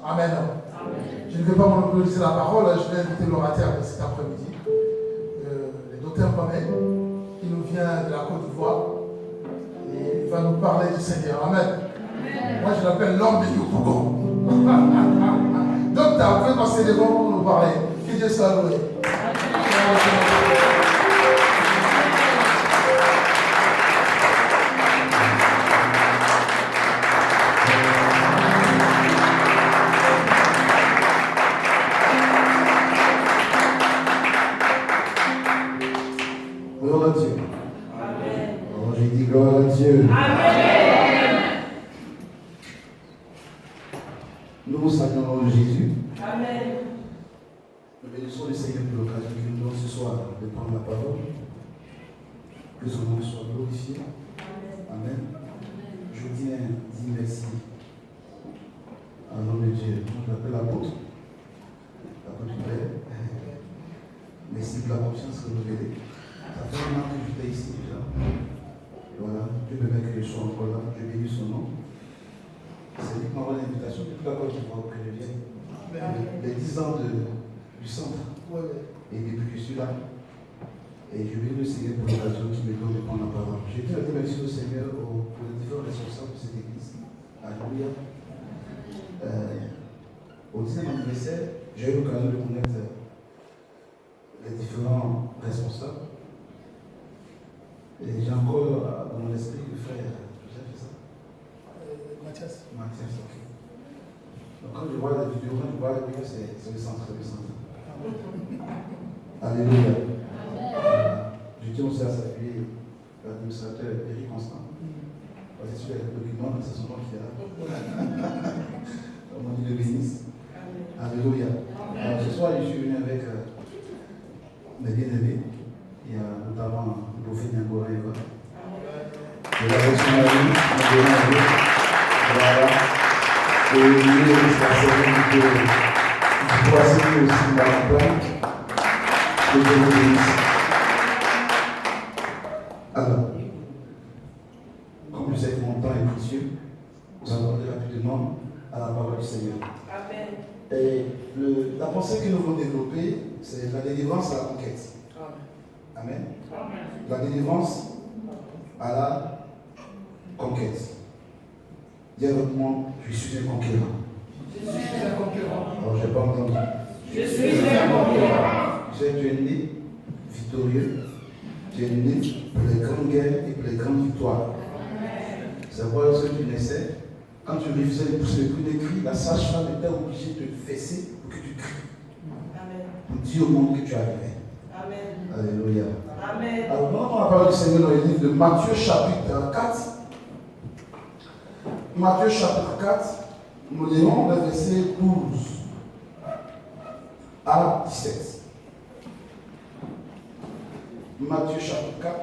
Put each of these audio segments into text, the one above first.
Amen. Je ne vais pas monopoliser la parole, je vais inviter l'orateur de cet après-midi, le docteur Pamé, qui nous vient de la Côte d'Ivoire, et il va nous parler du Seigneur. Amen. Moi, je l'appelle l'homme de Yopougon. Docteur, vous pouvez passer devant pour nous parler. Que Dieu soit loué. Gloire à Dieu. Amen. Oh, j'ai dit gloire à Dieu. Amen. Nous vous saluons Jésus. Amen. Nous bénissons le Seigneur pour l'occasion qu'il nous donne ce soir de prendre la parole. Que son nom soit glorifié. Amen. Je dis merci à nom de Dieu. Je l'appelle l'apôtre du Père. Merci pour la confiance que vous avez. Ça fait un an que j'étais ici déjà. Et voilà, Dieu permet que je sois encore là. Je bénis son nom. C'est lui qui m'a envoyé l'invitation depuis la Côte d'Ivoire que je vienne. Les 10 ans du centre. Et depuis que je suis là. Et je bénis le Seigneur pour l'occasion qui me donne de prendre la parole. J'ai dit merci au Seigneur pour les différents responsables de cette église. Alléluia. Au 10e anniversaire, j'ai eu l'occasion de connaître les différents responsables. Et j'ai encore dans mon esprit le frère Joseph, c'est ça Mathias, ok. Donc quand je vois la vidéo, quand je vois la vidéo, c'est le centre, Alléluia. Je tiens aussi à saluer l'administrateur Eric Constant. Parce que celui avec le document, c'est son nom qui est là. On dit le bénisse. Alléluia. Alors ce soir, je suis venu avec mes bien-aimés. Il y a notamment le prophète Nyangora Eva. Il a reçu ma vie, voilà. Et il est passé de poissonner aussi dans la campagne. Que Dieu vous bénisse. Alors, comme je sais que mon temps est précieux, vous attendez rapidement à la parole du Seigneur. Amen. Et la pensée que nous voulons développer, c'est la délivrance à la conquête. Amen. La délivrance à la conquête. Dis à votre monde, je suis un conquérant. Je suis un conquérant. Alors, je n'ai pas entendu. Je suis un conquérant. Tu es né victorieux. Tu es né pour les grandes guerres et pour les grandes victoires. C'est pourquoi lorsque tu naissais, quand tu refusais de pousser le cri des cris, la sage-femme était obligée de te fesser pour que tu cries. Amen. Pour dire au monde que tu arrivais. Amen. Alléluia. Amen. Alors, nous avons la parole du Seigneur dans le livre de Matthieu chapitre 4. Matthieu chapitre 4, nous lirons le verset 12 à 17. Matthieu chapitre 4,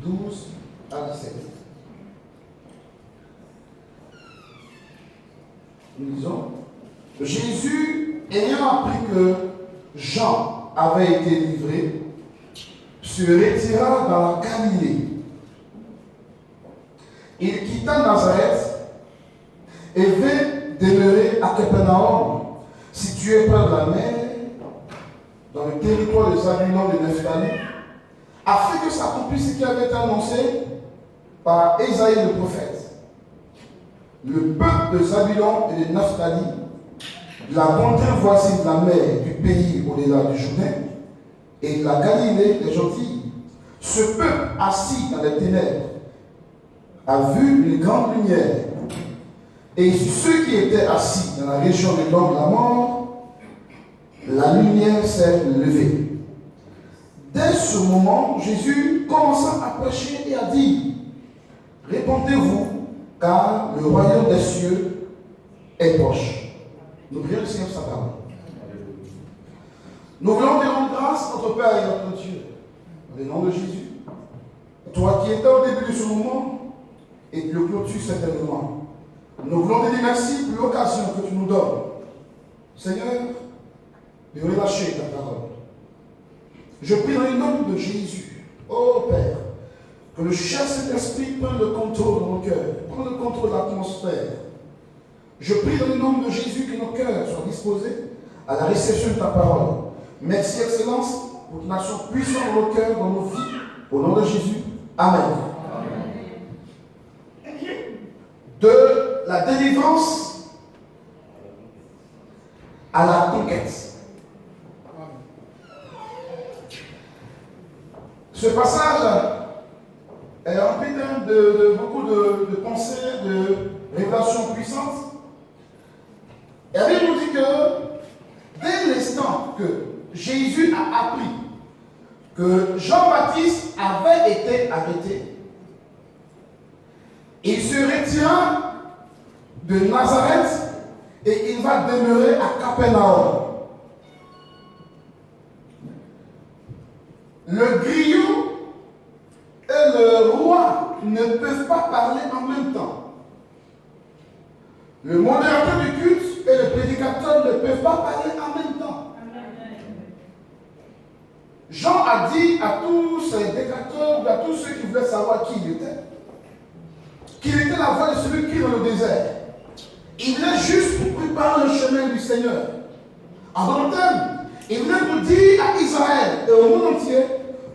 12 à 17. Nous lisons. Jésus, ayant appris que Jean avait été livré, se retira dans la Galilée. Il quitta Nazareth et vint demeurer à Capernaum, situé près de la mer, dans le territoire de Zabulon de Nephtali, afin que s'accomplisse ce qui avait été annoncé par Ésaïe le prophète. Le peuple de Zabulon et de Nephtali, la contraire voisine de la mer du pays au-delà du Jourdain, et de la Galilée des Gentils, ce peuple assis dans les ténèbres a vu une grande lumière. Et sur ceux qui étaient assis dans la région de l'homme de la mort, la lumière s'est levée. Dès ce moment, Jésus commença à prêcher et à dire: répandez-vous, car le royaume des cieux est proche. Nous prions le Seigneur pour sa parole. Nous voulons te rendre grâce, notre Père et notre Dieu, dans le nom de Jésus. Toi qui étais au début de ce moment, et qui le clôture certainement. Nous voulons te dire merci pour l'occasion que tu nous donnes, Seigneur, de relâcher ta parole. Je prie dans le nom de Jésus, ô Père, que le cher Saint-Esprit prenne le contrôle de nos cœurs, prenne le contrôle de l'atmosphère. Je prie dans le nom de Jésus que nos cœurs soient disposés à la réception de ta parole. Merci, Excellence, pour ton action puissante dans nos cœurs, dans nos vies. Au nom de Jésus. Amen. De la délivrance à la conquête. Ce passage est rempli de beaucoup de pensées, de révélations puissantes. Et la Bible nous dit que dès l'instant que Jésus a appris que Jean-Baptiste avait été arrêté, il se retira de Nazareth et il va demeurer à Capernaum. Le griot et le roi ne peuvent pas parler en même temps. Le modérateur du culte et le prédicateur ne peuvent pas parler en même temps. Jean a dit à tous ses détracteurs, à tous ceux qui voulaient savoir qui il était, qu'il était la voix de celui qui est dans le désert. Il venait juste pour préparer le chemin du Seigneur. En d'autres termes, il venait pour dire à Israël et au monde entier,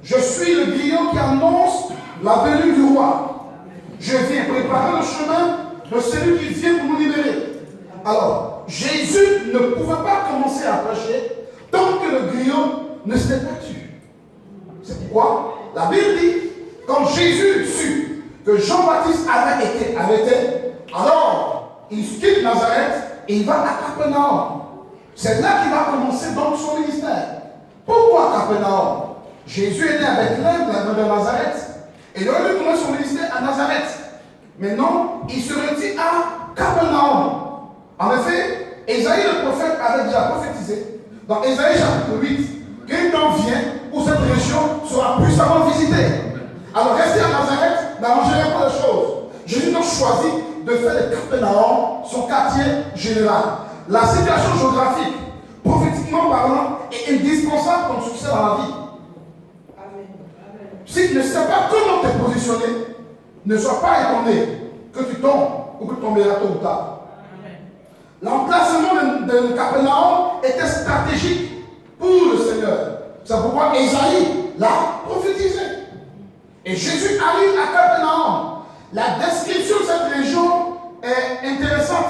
je suis le griot qui annonce la venue du roi. Je viens préparer le chemin de celui qui vient pour nous libérer. Alors, Jésus ne pouvait pas commencer à prêcher tant que le griot ne s'était pas tué. C'est pourquoi la Bible dit, quand Jésus sut que Jean-Baptiste avait été arrêté, alors il quitte Nazareth et il va à Capernaum. C'est là qu'il va commencer donc son ministère. Pourquoi Capernaum? Jésus est né à Bethléem, de Nazareth, et il aurait dû commencer son ministère à Nazareth. Mais non, il se retire à Capernaum. En effet, Ésaïe le prophète avait déjà prophétisé dans Ésaïe chapitre 8 qu'un temps vient où cette région sera puissamment visitée. Alors rester à Nazareth n'arrangerait pas les choses. Jésus donc choisit de faire de Capernaum son quartier général. La situation géographique, prophétiquement parlant, est indispensable pour le succès dans la vie. Si tu ne sais pas comment te positionner, ne sois pas étonné que tu tombes ou que tu tomberas tôt ou tard. L'emplacement de Capernaum était stratégique pour le Seigneur. C'est pourquoi Ésaïe l'a prophétisé. Et Jésus arrive à Capernaum. La description de cette région est intéressante.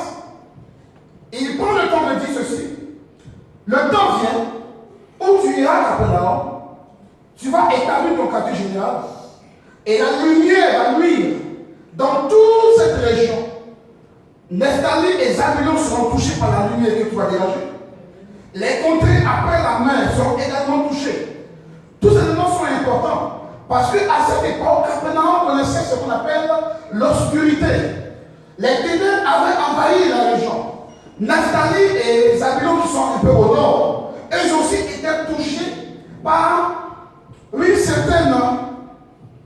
Il prend le temps de dire ceci. Le temps vient où tu iras à Capernaum, tu vas établir ton quartier général et la lumière va luire dans toute cette région. Nephtali et Zabulon seront touchés par la lumière que tu vas dégager. Les contrées après la mer seront également touchées. Tous ces éléments sont importants parce qu'à cette époque, Capernaum connaissait ce qu'on appelle l'obscurité. Les ténèbres avaient envahi la région. Nephtali et Zabulon qui sont un peu au nord, eux aussi étaient touchés par une certaine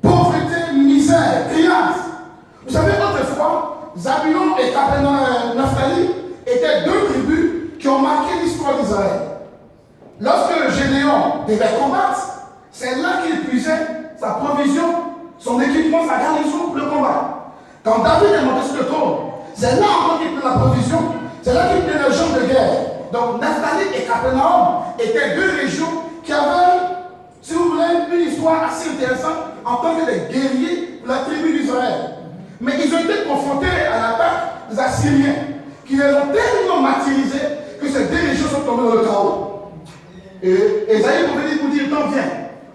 pauvreté, misère, criante. Vous savez, autrefois, Zabulon et Nephtali étaient deux tribus qui ont marqué l'histoire d'Israël. Lorsque Gédéon devait combattre, c'est là qu'il puisait sa provision, son équipement, sa garnison pour le combat. Quand David est monté sur le trône, c'est là encore qu'il prit la provision, c'est là qu'il prit le genre de guerre. Donc Nephtali et Capernaum étaient deux régions qui avaient, si vous voulez, une histoire assez intéressante en tant que des guerriers pour la tribu d'Israël. Mais ils ont été confrontés à l'attaque des Assyriens, qui les ont tellement martyrisés que ces deux régions sont tombées dans le chaos. Et Esaïe pouvait vous dire, temps vient,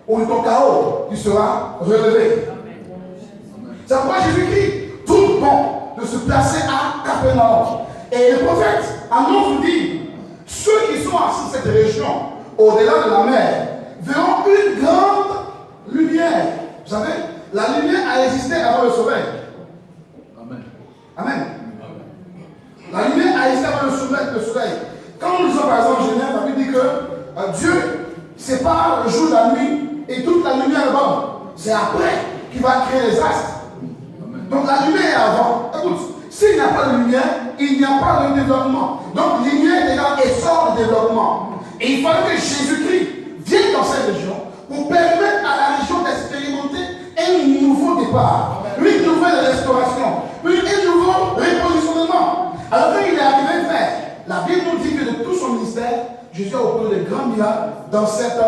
où ton chaos, tu seras relevé. C'est pourquoi Jésus-Christ trouve bon de se placer à Capernaum. Et le prophète annonce nous dit, ceux qui sont assis dans cette région, au-delà de la mer, verront une grande lumière. Vous savez, la lumière a existé avant le soleil. Amen. Amen. La lumière a existé avant le soleil. Quand nous lisons par exemple Genèse, la Bible dit que Dieu sépare le jour de la nuit et toute la lumière est bonne. C'est après qu'il va créer les astres. Amen. Donc la lumière est avant. Écoute, s'il n'y a pas de lumière, il n'y a pas de développement. Donc lumière égale essor de développement. Et il fallait que Jésus-Christ vienne dans cette région pour permettre à la région d'expérimenter un nouveau départ, une nouvelle restauration, un nouveau repositionnement. Alors quand il est arrivé vers, la Bible nous dit que de tout son ministère, Jésus a opéré de grands miracles dans cette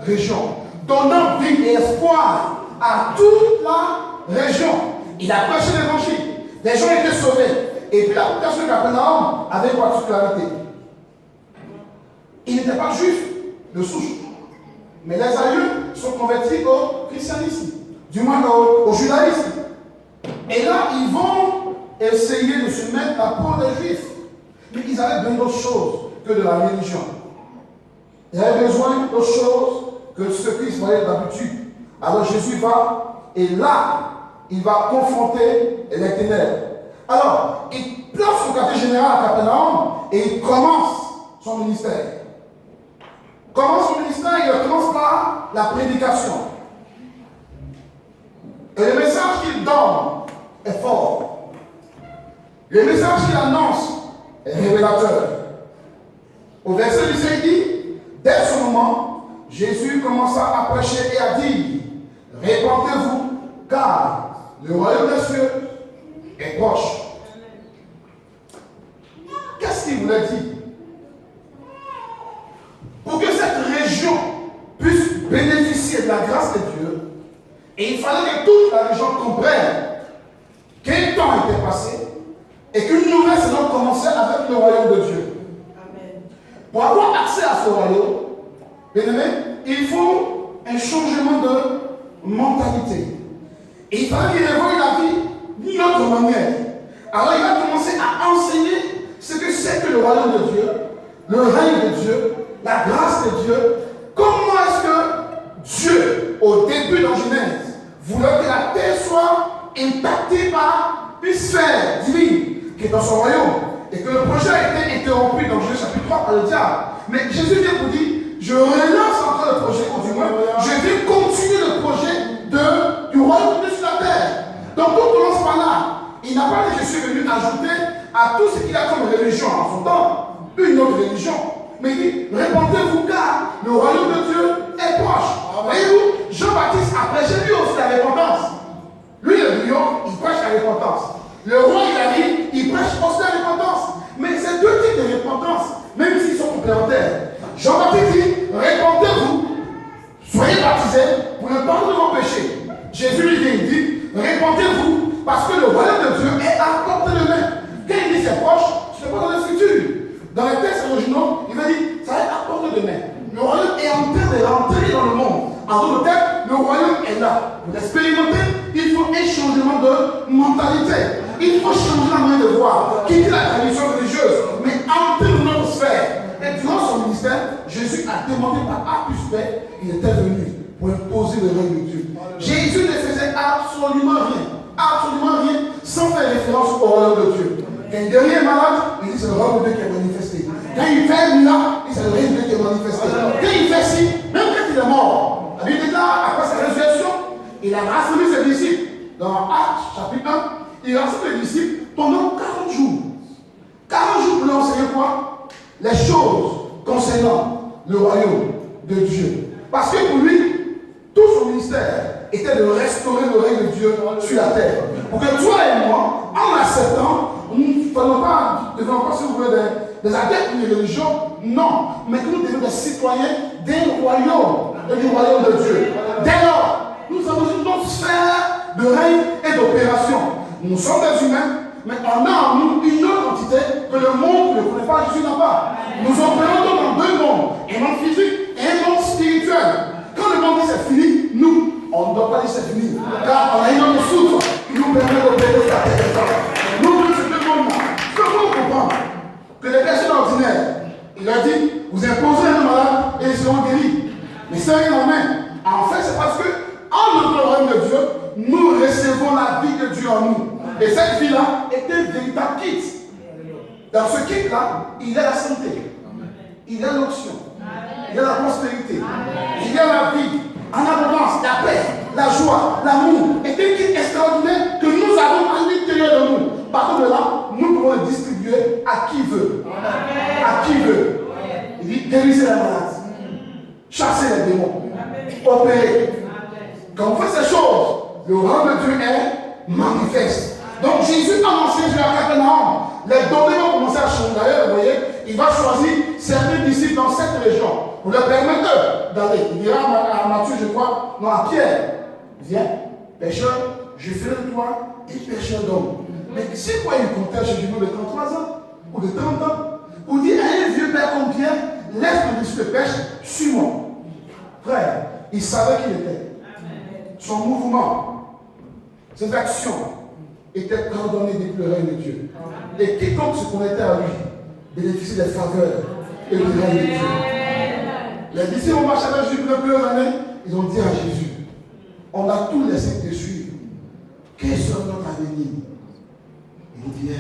région, donnant vie et espoir à toute la région. Il a prêché l'évangile, les gens étaient sauvés. Et puis la population de Capernaum avait une particularité. Il n'était pas juif de souche, mais les aïeux sont convertis au christianisme, du moins au judaïsme. Et là, ils vont essayer de se mettre à peau des juifs. Mais ils avaient besoin d'autre chose que de la religion. Ils avaient besoin d'autre chose que ce qu'ils voyaient d'habitude. Alors Jésus va, et là, il va confronter les ténèbres. Alors, il place son quartier général à Capernaum et il commence son ministère. Commence son ministère, il commence par la prédication. Et le message qu'il donne est fort. Le message qu'il annonce est révélateur. Au verset 17, il dit, dès ce moment, Jésus commença à prêcher et à dire, répentez-vous, car le royaume des cieux est proche. Qu'est-ce qu'il voulait dire? Pour que cette région puisse bénéficier de la grâce de Dieu, et il fallait que toute la région comprenne quel temps était passé et qu'une nouvelle saison commençait avec le royaume de Dieu. Amen. Pour avoir accès à ce royaume, bien aimé, il faut un changement de mentalité. Et il fallait qu'il évolue la vie d'une autre manière. Alors il va commencer à enseigner ce que c'est que le royaume de Dieu, le règne de Dieu, la grâce de Dieu. Comment est-ce que Dieu, au début dans Genèse, voulait que la terre soit impactée par une sphère divine qui est dans son royaume, et que le projet a été interrompu dans Genèse chapitre 3 par le diable. Mais Jésus vient pour dire, je relance encore le projet, ou du moins, je vais continuer le projet du royaume de Dieu sur la terre. Donc on commence par là. Il n'a pas dit que je suis venu ajouter à tout ce qu'il a comme religion en son temps, une autre religion. Mais il dit, répandez-vous car le royaume de Dieu est proche. Voyez-vous, Jean-Baptiste a prêché lui aussi la repentance. Lui, le lion, il prêche la repentance. Le roi, il arrive, il prêche aussi la repentance. Mais c'est deux types de repentance, même s'ils sont complémentaires. Jean-Baptiste dit, répandez-vous, soyez baptisés pour le pardon de vos péchés. Jésus lui vient, il dit, répandez-vous, parce que le royaume de Dieu est à portée de main. Quand il dit c'est proche, ce n'est pas dans le futur. Dans les textes originaux, il va dire, ça est à portée de main. Le royaume est en train de rentrer dans le monde. En d'autres termes, le royaume est là. Pour l'expérimenter, il faut un changement de mentalité. Il faut changer la manière de voir. Quitter la tradition religieuse, mais entrer dans notre sphère. Et durant son ministère, Jésus a demandé par A plus B, il était venu pour imposer le règne de Dieu. Jésus ne faisait absolument rien, sans faire référence au royaume de Dieu. Quand il devient malade, il dit c'est le royaume de Dieu qui est manifesté. Quand il fait un miracle, il dit c'est le règne de Dieu qui est manifesté. Quand il fait ci, même quand il est mort, la Bible déclare, après sa résurrection, il a rassemblé ses disciples. Dans Actes chapitre 1, il rassemble les disciples pendant 40 jours. 40 jours pour leur enseigner quoi? Les choses concernant le royaume de Dieu. Parce que pour lui, tout son ministère était de restaurer le règne de Dieu sur la terre. Pour que toi et moi, en acceptant, nous ne devons pas si vous voulez des adeptes d'une religion, non, mais que nous devenons des citoyens d'un royaume, du royaume de Dieu. Dès lors, nous avons une autre sphère de règne et d'opération. Nous sommes des humains, mais on a en nous une autre entité que le monde ne connaît pas, Jésus n'a pas. Nous opérons donc dans deux mondes, un monde physique et un monde spirituel. Quand le monde dit c'est fini, nous, on ne doit pas dire c'est fini. Car on a une autre source qui nous permet d'opérer sur la terre. Nous, ces deux mondes-là, ce que vous comprenez, que les personnes ordinaires, il a dit, vous imposez un malade et ils seront guéris. Mais c'est rien en main. En fait, c'est parce que, en notre royaume de Dieu, nous recevons la vie de Dieu en nous. Et cette vie-là est un véritable kit. Dans ce kit-là, il y a la santé, il y a l'onction, il y a la prospérité, il y a la vie, en abondance, la paix, la joie, l'amour. Et un kit extraordinaire que nous avons à l'intérieur de nous. Par contre, là, nous pouvons le distribuer à qui veut. À qui veut. Il dit, guérissez les malades, chassez les démons, opérez. Quand on fait ces choses, le royaume de Dieu est manifeste. Donc Jésus a annoncé sur la Capernaum les données vont commencer à changer. D'ailleurs, vous voyez, il va choisir certains disciples dans cette région pour leur permettre d'aller. Il dira à Matthieu, je crois, non, à Pierre, viens, pêcheur, je ferai de toi et pêcheur d'hommes. Mais c'est quoi il comptait chez Jésus de 33 ans ou de 30 ans pour dire à un vieux père comme Pierre, laisse ton disciple de pêche, suis-moi. Frère, il savait qui il était. Son mouvement, ses actions étaient pardonnées depuis le règne de Dieu. Et quiconque se connectait à lui bénéficiait des faveurs et du règne de Dieu. Les disciples ont marché avec Jésus pendant plusieurs années. Ils ont dit à Jésus, on a tout laissé te suivre. Quel sera notre avenir? Il dit,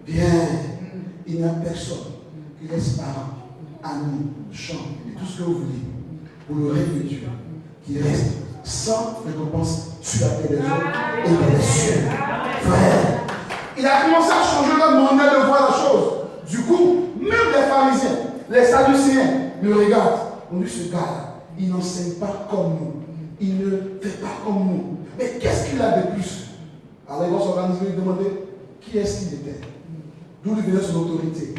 viens. Il n'y a personne qui laisse parents, amis, champs et tout ce que vous voulez pour le règne de Dieu qui reste sans récompense sur la terre des hommes et dans les cieux. Frère, il a commencé à changer leur manière de voir la chose. Du coup, même les pharisiens, les sadducéens le regardent. On dit, ce gars-là, il n'enseigne pas comme nous. Il ne fait pas comme nous. Mais qu'est-ce qu'il a de plus? Alors ils vont s'organiser et demander qui est-ce qu'il était, d'où lui venait son autorité,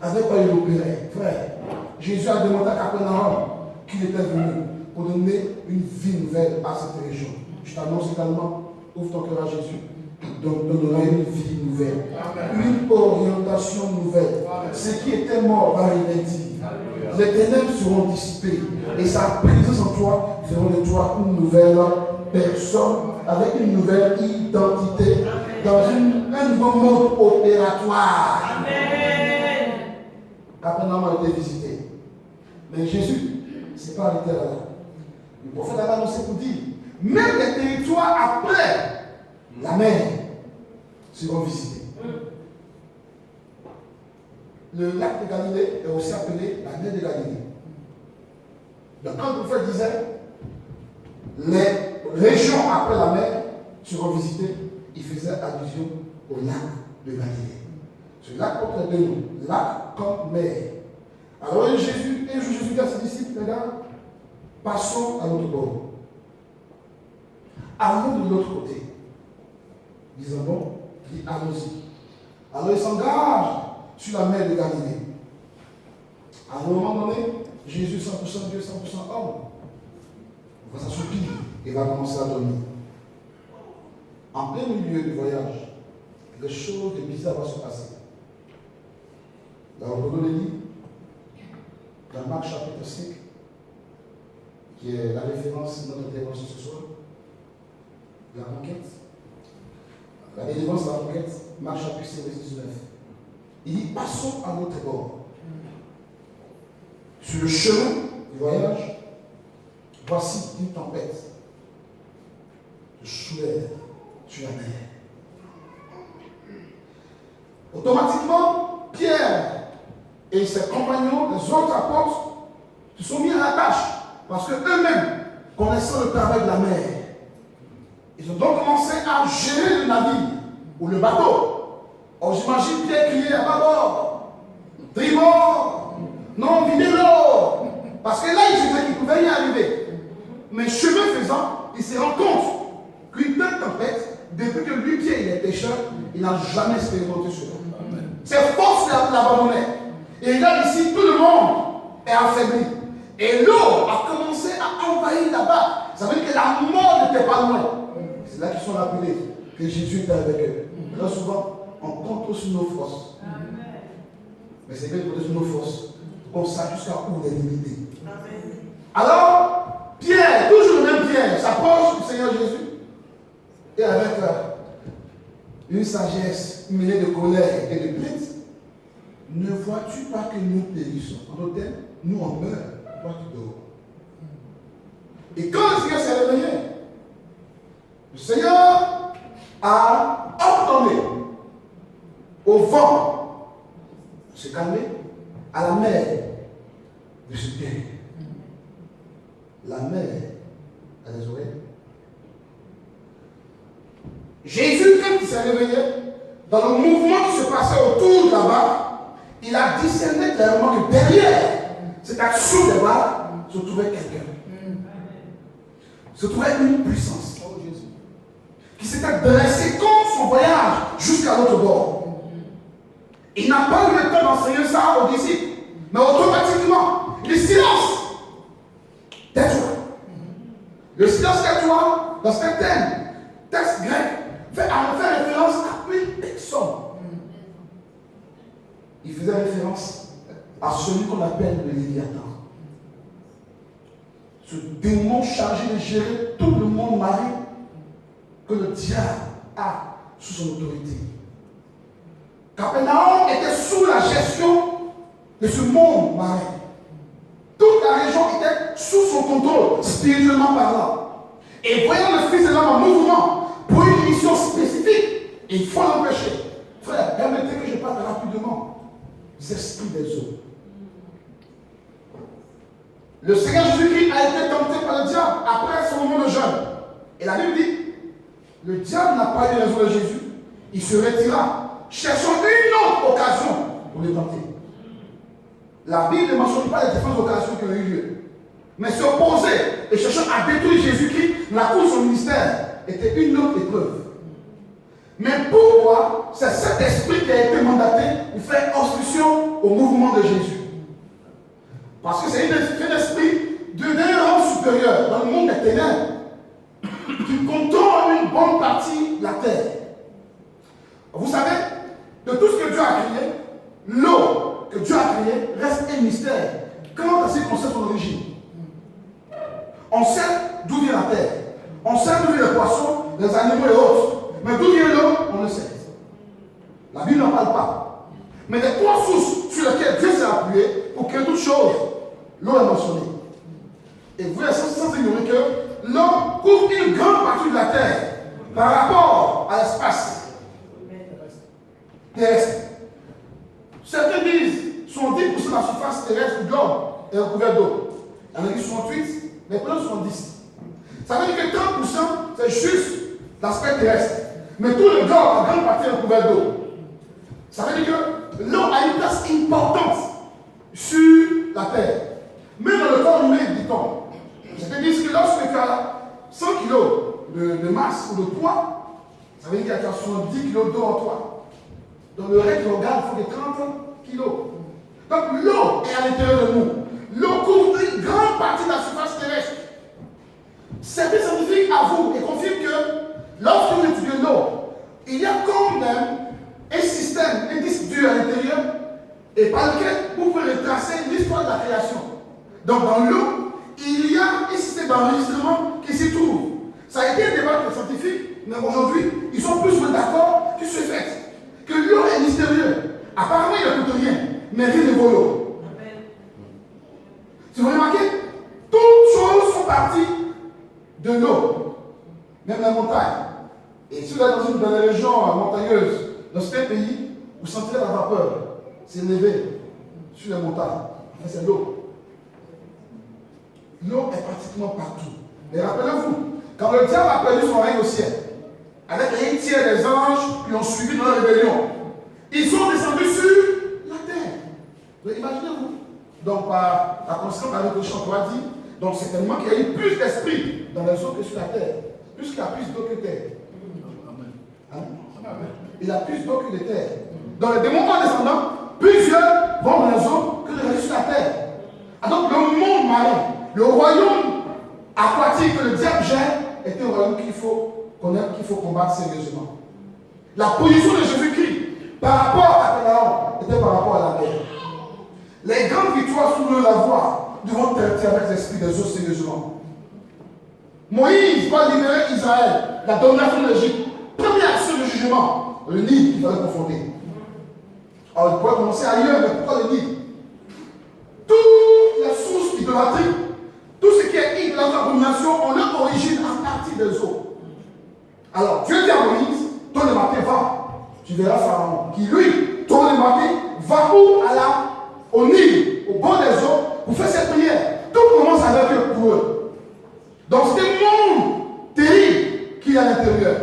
avec quoi il opérait. Frère, Jésus a demandé à Capernaum qu'il était venu pour donner une vie nouvelle à cette région. Je t'annonce également, ouvre ton cœur à Jésus, donnera une vie nouvelle, une orientation nouvelle. Ce qui était mort va revenir. Les ténèbres seront dissipées et sa présence en toi fera de toi une nouvelle personne avec une nouvelle identité dans un nouveau mode opératoire. Amen. Capernaum a été visité. Mais Jésus ne s'est pas arrêté là. Le prophète a annoncé pour dire, même les territoires après la mer seront visités. Le lac de Galilée est aussi appelé la mer de Galilée. Donc quand le prophète disait, les régions après la mer seront visitées, il faisait allusion au lac de Galilée. Ce lac porte deux noms, lac comme mer. Alors un jour Jésus dit à ses disciples, regarde, passons à l'autre bord. Allons de l'autre côté. Disons bon, il dit allons-y. Alors il s'engage sur la mer de Galilée. À un moment donné, Jésus 100% Dieu, 100% homme, va s'assoupir et va commencer à dormir. En plein milieu du voyage, des choses de bizarres vont se passer. Dans le livre, dans Marc chapitre 5, qui est la référence de notre intervention ce soir, la conquête, la délivrance de la conquête, Marc chapitre 5, verset 19. Il dit, passons à l'autre bord. Sur le chemin du voyage, voici une tempête se soulève sur la mer. Automatiquement, Pierre et ses compagnons, les autres apôtres, se sont mis à la tâche parce qu'eux-mêmes, connaissant le travail de la mer, ils ont donc commencé à gérer le navire ou le bateau. Or, j'imagine Pierre crier à bâbord, tribord, non, videz-l'eau. Parce que là, il savait qu'il pouvait y arriver. Mais chemin faisant, il se rend compte qu'une telle tempête, depuis que lui, Pierre, il est pêcheur, il n'a jamais expérimenté cela. C'est force l'abandonner. Et là, ici, tout le monde est affaibli. Et l'eau a commencé à envahir là-bas. Ça veut dire que la mort n'était pas loin. C'est là qu'ils sont appelés, que Jésus était avec eux. Là, souvent, on compte sur nos forces. Mais c'est bien de compter sur nos forces. On sait jusqu'à où on est limité. Alors, Pierre, toujours le même Pierre, s'approche du Seigneur Jésus. Et avec une sagesse mêlée de colère et de plainte, ne vois-tu pas que nous périssons? En d'autres termes, nous on meurt, toi tu dors. Et quand le Seigneur s'est réveillé, le Seigneur a ordonné au vent de se calmer, à la mer de se taire. La mer a des oreilles. Jésus, quand il s'est réveillé, dans le mouvement qui se passait autour de la barque, il a discerné clairement que derrière cette action de barque se trouvait quelqu'un. Se trouvait une puissance qui s'était dressée contre son voyage jusqu'à l'autre bord. Il n'a pas eu le temps d'enseigner ça aux disciples. Mais automatiquement, le silence. Tais-toi. Le silence tais-toi, dans certains textes grecs, fait référence à une personne. Il faisait référence à celui qu'on appelle le Léviathan. Ce démon chargé de gérer tout le monde marin que le diable a sous son autorité. Capernaum était sous la gestion de ce monde marin. Toute la région était sous son contrôle, spirituellement parlant. Et voyant le Fils de l'homme en mouvement pour une mission spécifique, il faut l'empêcher. Frère, permettez que je parle rapidement des esprits des eaux. Le Seigneur Jésus-Christ a été tenté par le diable après son moment de jeûne. Et la Bible dit, le diable n'a pas eu raison de Jésus. Il se retira, cherchant une autre occasion pour le tenter. La Bible ne mentionne pas les différentes occasions qui ont eu lieu. Mais s'opposer et cherchant à détruire Jésus-Christ, la cause de son ministère, était une autre épreuve. Mais pourquoi c'est cet esprit qui a été mandaté pour faire obstruction au mouvement de Jésus? Parce que c'est un esprit d'un rang supérieur dans le monde des ténèbres qui contrôle une bonne partie de la terre. Vous savez, de tout ce que Dieu a créé, l'eau que Dieu a créée reste un mystère quant à ce qu'on sait son origine. On sait d'où vient la terre, on sait d'où viennent les poissons, les animaux et autres, mais d'où vient l'eau, on le sait. La Bible n'en parle pas. Mais les trois sources sur lesquelles Dieu s'est appuyé pour créer toutes choses, l'eau est mentionnée. Et vous êtes sans ignorer que l'eau couvre une grande partie de la terre par rapport à l'espace terrestre. Certains disent 70% de la surface terrestre du globe est recouverte d'eau. Il y en a qui 68, mais plein 70. Ça veut dire que 30% c'est juste l'aspect terrestre. Mais tout le globe en grande partie est recouvert d'eau. Ça veut dire que l'eau a une place importante sur la terre. Même dans le corps humain, dit-on. C'est-à-dire que lorsque tu as 100 kg de masse ou de poids, ça veut dire que tu as 70 kg d'eau en toi. Dans le reste de l'organe, il faut des 30 kg. Donc l'eau est à l'intérieur de nous. L'eau couvre une grande partie de la surface terrestre. Certains scientifiques avouent et confirment que lorsque vous étudiez l'eau, il y a quand même un système, un disque dur à l'intérieur, et par lequel vous pouvez retracer l'histoire de la création. Donc dans l'eau, il y a un système d'enregistrement qui s'y trouve. Ça a été un débat pour les scientifiques, mais aujourd'hui, ils sont plus ou moins d'accord que ce fait que l'eau est mystérieuse. Apparemment, il ne coûte rien, mais rien ne vaut l'eau. Si vous remarquez, toutes choses sont parties de l'eau, même la montagne. Et si vous êtes dans les régions montagneuses, dans certains pays, vous sentirez la vapeur s'élever sur les montagnes. Enfin, c'est l'eau. L'eau est pratiquement partout. Mais rappelez-vous, quand le diable a perdu son règne au ciel, avec un tiers des anges qui ont suivi dans la rébellion, ils sont descendus sur la terre. Imaginez-vous. Donc, par la conséquence, avec le chant dit, donc c'est tellement qu'il y a eu plus d'esprit dans les eaux que sur la terre. Puisqu'il y a plus d'eau que terre. Amen. Il y a plus d'eau que de terre. Donc, les démons en descendant, plusieurs vont dans les eaux que le reste sur la terre. Ah, donc, le monde marin, le royaume aquatique que le diable gère, est un royaume qu'il faut connaître, qu'il faut combattre sérieusement. La position de Jésus-Christ par rapport à Capernaum était par rapport à la mer. Les grandes victoires sous la voie devront traiter avec l'esprit des eaux sérieusement. Moïse va libérer Israël, la domination de l'Égypte. Première action de jugement, le Nil qu'il fallait confronter. Alors il pourrait commencer ailleurs, mais pourquoi le Nil? Toutes les sources idolâtriques, tout ce qui est idolâtrie, abomination, ont leur origine en partie des eaux. Alors Dieu dit à Moïse, tôt le matin va, tu verras Pharaon, qui lui, tôt le matin, va où? Au Nil, au bord des eaux, pour faire cette prière. Tout commence avec eux pour eux. Donc c'est un monde terrible qui est à l'intérieur.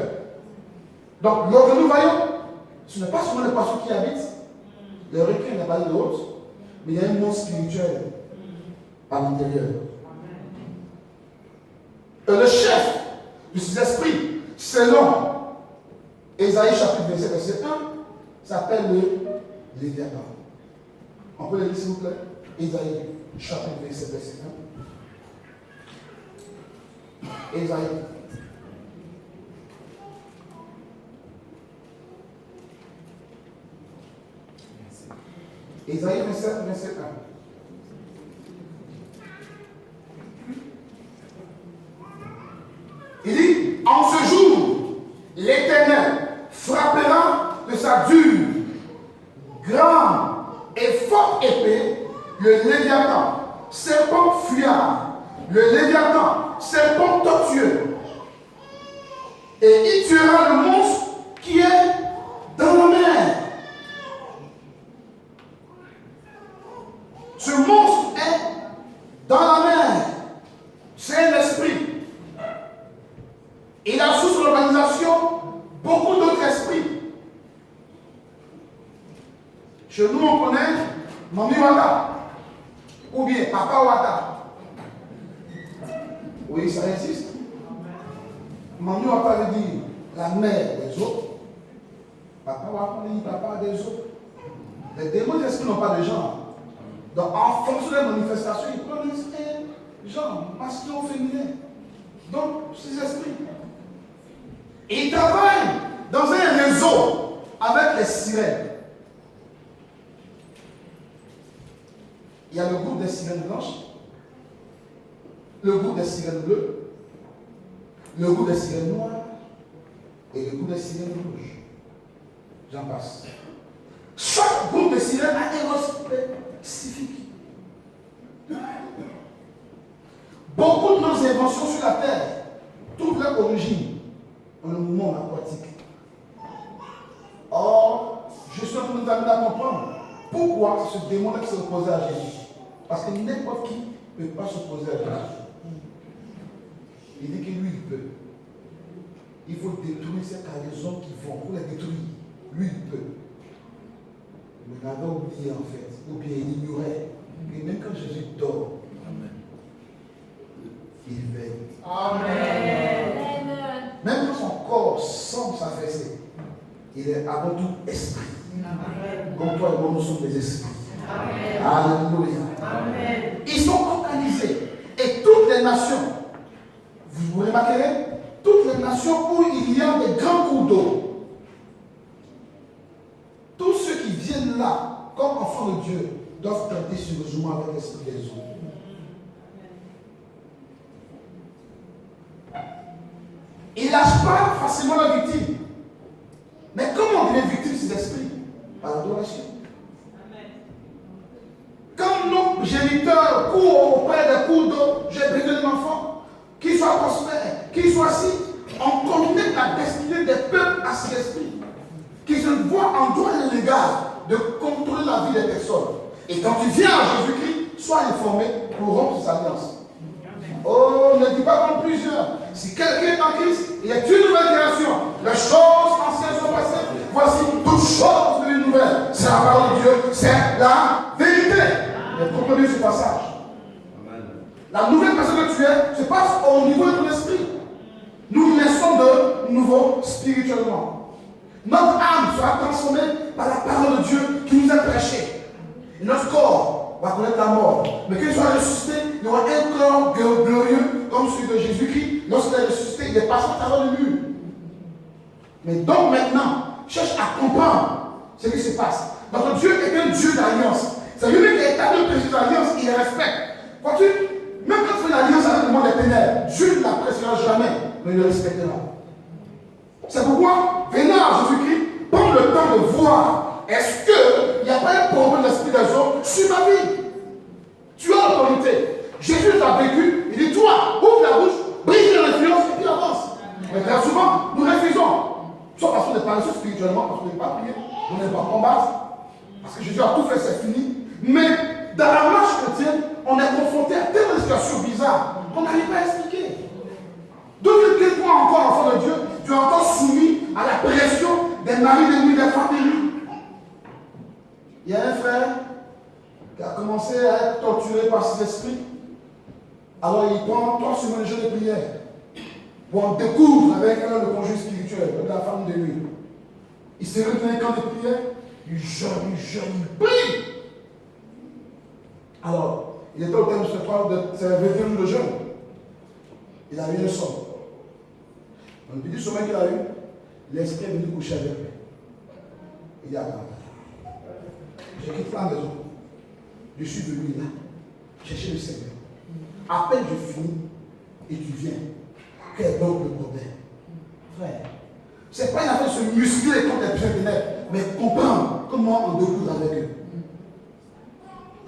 Donc lorsque nous voyons, ce n'est pas seulement les poissons qui habitent, les requins, les baleines et autres, mais il y a un monde spirituel à l'intérieur. Le chef de ces esprits, selon Ésaïe chapitre 27, verset 1, s'appelle le Léviathan. On peut le lire s'il vous plaît? Ésaïe, chapitre 27, verset 1. Ésaïe. Ésaïe 27, verset 1. Il dit, en ce jour, l'Éternel frappera de sa dure, grande et forte épée le Léviathan, serpent fuyard, le Léviathan, serpent tortueux, et il tuera le monstre qui est dans la mer. Ce monstre est dans la mer. C'est un esprit. Il a sous son organisation beaucoup d'autres esprits. Chez nous, on connaît Mami Wata ou bien Papa Wata. Oui, ça existe. Mami Wata veut dire la mère des eaux. Papa Wata veut dire papa des eaux. Les démons d'esprit n'ont pas de genre. Donc, en fonction des manifestations, ils prennent un genre masculin ou féminin. Donc, ces esprits. Et ils travaillent dans un réseau avec les sirènes. Il y a le groupe des sirènes blanches, le groupe des sirènes bleues, le groupe des sirènes noires et le groupe des sirènes rouges. J'en passe. Chaque groupe de sirènes a un respect spécifique. Beaucoup de nos inventions sur la terre trouvent leur origine dans le monde aquatique. Or, je suis en train de nous amener à comprendre pourquoi ce démon qui s'opposait à Jésus. Parce que n'importe qui ne peut pas s'opposer à Jésus. Il dit que lui, il peut. Il faut détruire ces cargaisons qui vont pour les détruire. Lui, il peut. Mais il avait oublié en fait, ou bien il ignorait. Et même quand Jésus dort, il veille. Amen. Même quand son corps semble s'affaisser, il est avant tout esprit. Amen. Comme toi et moi, nous sommes des esprits. Amen. Alléluia. Amen. Ils sont organisés. Et toutes les nations, vous remarquerez, toutes les nations où il y a des grands cours d'eau, tous ceux qui viennent là, comme enfants de Dieu, doivent traiter sérieusement avec l'esprit des eaux. Ils ne lâchent pas facilement la victime. Mais comment on devient victime de ces esprits? Par l'adoration. Quand nos géniteurs courent auprès des cours d'eau, j'ai besoin d'un enfant, qu'il soit prospère, qu'il soit si, on connecte la destinée des peuples à cet esprit, qui se voient en droit et légal de contrôler la vie des personnes. Et quand tu viens à Jésus-Christ, sois informé pour rompre cette alliance. Oh, ne dis pas comme plusieurs. Si quelqu'un est en Christ, il y a une nouvelle création. Les choses anciennes sont passées. Voici toutes choses devenues nouvelles. C'est la parole de Dieu, c'est la vérité. Mais comprenez ce passage. Amen. La nouvelle personne que tu es se passe au niveau de ton esprit. Nous naissons de nouveau spirituellement. Notre âme sera transformée par la parole de Dieu qui nous a prêché. Notre corps va connaître la mort. Mais qu'il soit ressuscité, il y aura un corps glorieux comme celui de Jésus-Christ. Lorsqu'il est ressuscité, il est passé à travers le mur. Mais donc maintenant, cherche à comprendre ce qui se passe. Notre Dieu est un Dieu d'alliance. C'est lui qui est établi le président d'alliance, il les respecte. Vois-tu, même quand tu fais l'alliance avec le monde des ténèbres, Dieu ne l'appréciera jamais, mais il le respectera. C'est pourquoi, venant à Jésus-Christ, prends le temps de voir, est-ce qu'il n'y a pas un problème d'esprit des hommes sur ma vie? Tu as l'autorité. Jésus t'a vécu, il dit, toi, ouvre la bouche, brise l'influence et puis avance. Mais très souvent, nous refusons. Soit parce qu'on est paresseux spirituellement, parce qu'on n'est pas prié, on n'est pas combattre. Parce que Jésus a tout fait, c'est fini. Mais dans la marche chrétienne, on est confronté à tellement de situations bizarres qu'on n'arrive pas à expliquer. D'où quel point encore, enfant de Dieu, tu es encore soumis à la pression des maris, des nuits, des familles. Il y a un frère qui a commencé à être torturé par ses esprits. Alors il prend 3 semaines de jeûne de prière pour en découvrir avec un le conjoint spirituel, avec la femme de nuit. Il s'est retenu un camp de prière. il jeûne, il prie. Alors, il était au terme de ce 21 jours de jeûne. Il a eu un somme. Dans le petit sommeil qu'il a eu, l'esprit est venu coucher avec lui. Il dit à je quitte la maison. Je suis venu là, chercher le Seigneur. À peine je finis, et tu viens. Quel est donc le problème? Frère, ce n'est pas une affaire de se muscler contre les puissants ténèbres, mais comprendre comment on découle avec eux.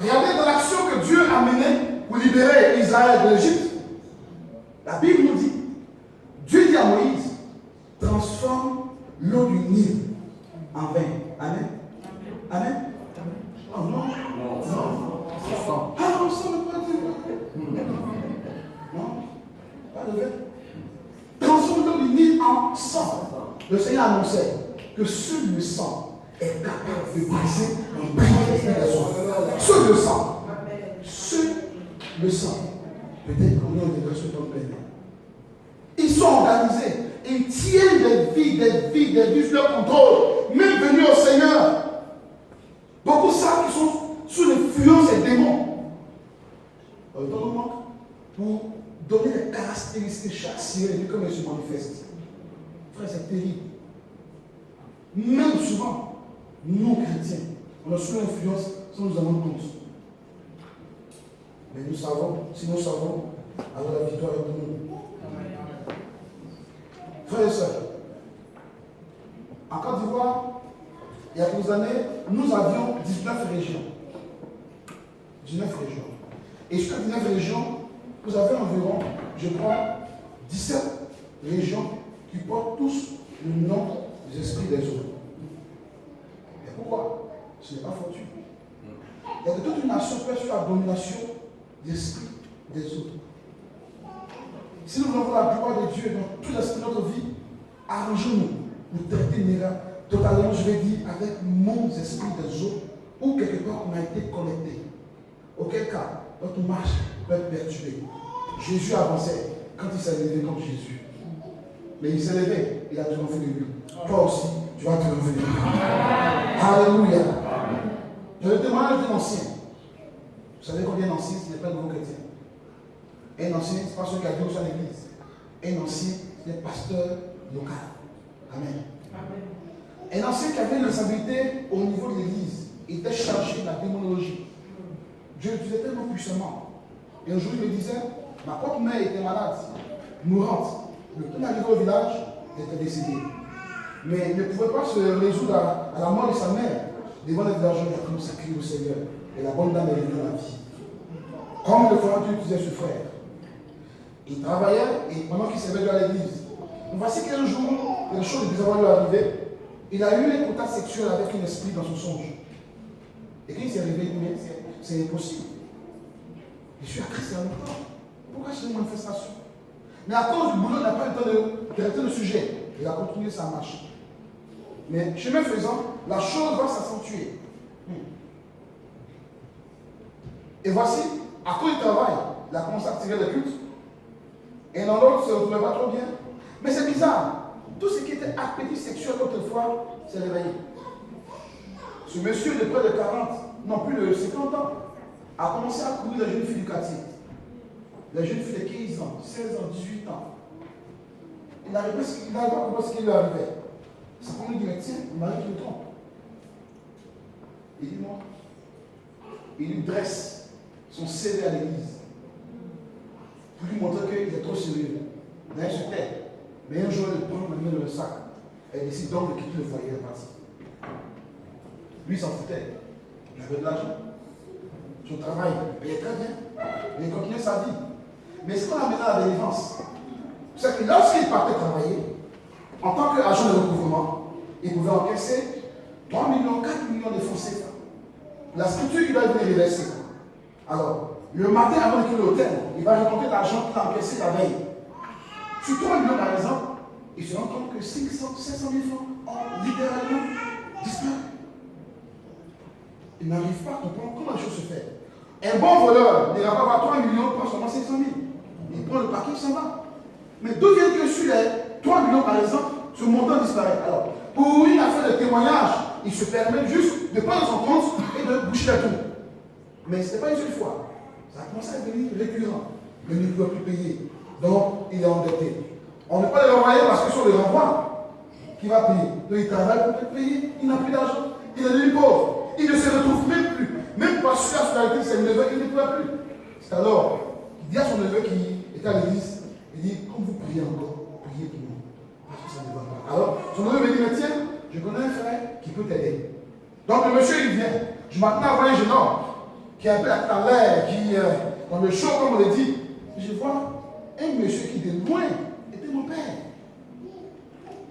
Regardez dans l'action que Dieu a menée pour libérer Israël de l'Égypte. La Bible nous dit, Dieu dit à Moïse, transforme l'eau du Nil en vin. Amen. Amen. Oh non. Non. Ah non, ça ne peut pas dire. Non. Pas de vin. Transforme l'eau du Nil en sang. Le Seigneur annonçait que seul le sang est capable de briser le bris des eaux. Seul le sang. Seul le sang. Peut-être qu'on a des personnes comme plein. Ils sont organisés. Ils tiennent des vies sous leur contrôle. Même venus au Seigneur. Beaucoup savent qu'ils sont sous l'influence des démons. Pour donner les caractéristiques chaque série, comme elles se manifestent. Frère, c'est terrible. Même souvent, nous chrétiens, on est sous l'influence sans nous en rendre compte. Mais nous savons, si nous savons, alors la victoire est pour nous. Frères et sœurs, en Côte d'Ivoire, il y a quelques années, nous avions 19 régions. 19 régions. Et sur les 19 régions, vous avez environ, je crois, 17 régions qui portent tous le nom des esprits des autres. Et pourquoi? Ce n'est pas fortuit. Il y a toute une nation qui est sur la domination des esprits des autres. Si nous voulons voir la gloire de Dieu dans tout l'aspect de notre vie, arrangeons-nous pour traiter totalement, je vais dire, avec mon esprit des autres, ou quelque part on a été connecté. Auquel cas, notre marche peut être perturbée. Jésus avançait quand il s'est levé contre Jésus. Mais il s'est levé, il a triomphé de lui. Toi aussi, tu vas triompher de lui. Alléluia. Je le témoignage d'un ancien. Vous savez combien d'anciens, ce n'est pas de nouveau chrétien. Un ancien, ce n'est pas celui qui a dit au sein de l'église. Un ancien, c'est un pasteur local. Amen. Un ancien qui avait une responsabilité au niveau de l'église. Il était chargé de la démonologie. Dieu le disait tellement puissamment. Et un jour, il me disait, ma propre mère était malade, mourante. Le temps d'arriver au village, elle était décédée. Mais il ne pouvait pas se résoudre à la mort de sa mère. Devant les villageois, il a commencé à crier au Seigneur. Et la bonne dame est venue dans la vie. Comme le frère Dieu disait ce frère. Il travaillait et pendant qu'il servait à l'église. Voici qu'un jour, quelque chose de bizarre lui est arrivé. Il a eu un contact sexuel avec un esprit dans son songe. Et quand il s'est réveillé, mais c'est impossible. Je suis à Christ en même temps. Pourquoi j'ai une manifestation? Mais à cause du boulot, il n'a pas eu le temps de traiter le sujet. Il a continué sa marche. Mais chemin faisant, la chose va s'accentuer. Et voici, à cause du travail, il a commencé à tirer le culte. Et dans l'autre, ça ne se retrouvait pas trop bien. Mais c'est bizarre. Tout ce qui était appétit sexuel autrefois s'est réveillé. Ce monsieur de près de 40, non plus de 50 ans, a commencé à courir les jeunes filles du quartier. Les jeunes filles de 15 ans, 16 ans, 18 ans. Il n'arrivait pas à comprendre ce qui lui arrivait. C'est pour lui dire, tiens, le mari qui me trompe. Il dit non. Il lui dresse son CV à l'église. Pour lui montrer qu'il est trop sérieux. D'ailleurs, se tait. Mais un jour, elle prend la main dans le sac. Elle décide donc de quitter le foyer et de partir. Lui, il s'en foutait. Il avait de l'argent. Son travail payait très bien. Mais il continuait sa vie. Mais ce qu'on a mené à la délivrance, c'est que lorsqu'il partait travailler, en tant qu'agent de recouvrement, il pouvait encaisser 3 millions, 4 millions de francs CFA. La scripture qu'il va venir reverser. Alors, le matin avant de quitter l'hôtel, il va raconter l'argent qu'il a encaissé la veille. Sur 3 millions par exemple, il se rend compte que 500 000 francs ont littéralement disparu. Il n'arrive pas à comprendre comment la chose se fait. Un bon voleur n'ira pas avoir 3 millions, prend seulement 500 000. Il prend le paquet, il s'en va. Mais d'où vient que sur les 3 millions par exemple, ce montant disparaît? Alors, pour une affaire de témoignage, il se permet juste de prendre son compte et de boucher la tour. Mais ce n'était pas une seule fois. Ça a commencé à devenir récurrent. Mais il ne pouvait plus payer. Donc, il est endetté. On ne peut pas le renvoyer parce que sur le renvoi, qui va payer. Donc, il travaille pour payer. Il n'a plus d'argent. Il est devenu pauvre. Il ne se retrouve même plus. Même pour assurer la scolarité de ses neveux, il ne peut plus. C'est alors qu'il dit à son neveu qui était à l'église, il dit, comme vous priez encore, priez pour nous. Parce que ça ne va pas. Alors, son neveu me dit, mais tiens, je connais un frère qui peut t'aider. Donc le monsieur, il vient. Je m'attends à voir un jeune homme qui est un peu à l'air, qui, dans le show, comme on l'a dit, je vois un monsieur qui, de loin, était mon père.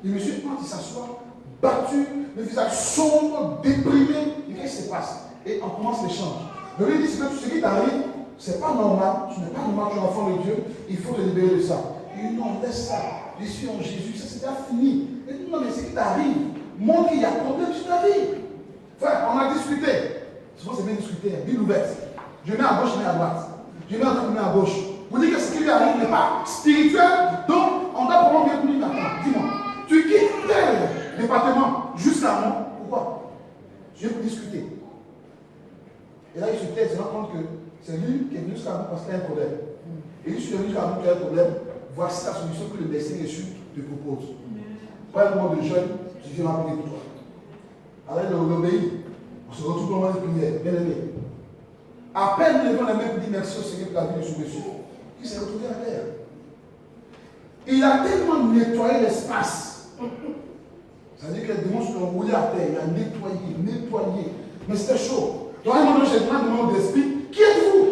Le monsieur, quand il s'assoit, battu, le visage sombre, déprimé, et qu'est-ce qui se passe? Et on commence l'échange. Je lui dis, ce qui t'arrive, c'est pas normal, tu n'es pas normal, tu es enfant de Dieu, il faut te libérer de ça. Il dit, non, laisse ça, je suis en Jésus, ça c'est déjà fini. Il dit, non, mais ce qui t'arrive, montre qu'il y a problème sur ta vie. Enfin, on a discuté. Souvent, c'est bien discuté, Bible ouverte. Je mets à gauche, je mets à droite. Je mets à droite, je mets à gauche. Vous dites que ce qui lui arrive n'est pas spirituel, donc on doit probablement bien lui maintenant. Dis-moi, tu quittes tel département jusqu'à moi. Pourquoi? Je vais vous discuter. Et là, il se tait, il se rend compte que c'est lui qui est venu jusqu'à nous parce qu'il y a un problème. Et lui, je suis venu jusqu'à nous qu'il y a un problème. Voici la solution que le destin Jésus te propose. Pas un moment de jeûne, tu viens m'appeler pour toi. Alors il obéit. On se retrouve dans le moment de prière, bien aimé. À peine nous levons la main pour dire merci au Seigneur pour la vie de ce monsieur, il s'est retrouvé à terre. Il a tellement nettoyé l'espace. C'est-à-dire que les démons se sont roulés à terre. Il a nettoyé. Mais c'était chaud. Donc, à un moment donné, j'ai demandé au nom de l'esprit, qui êtes-vous?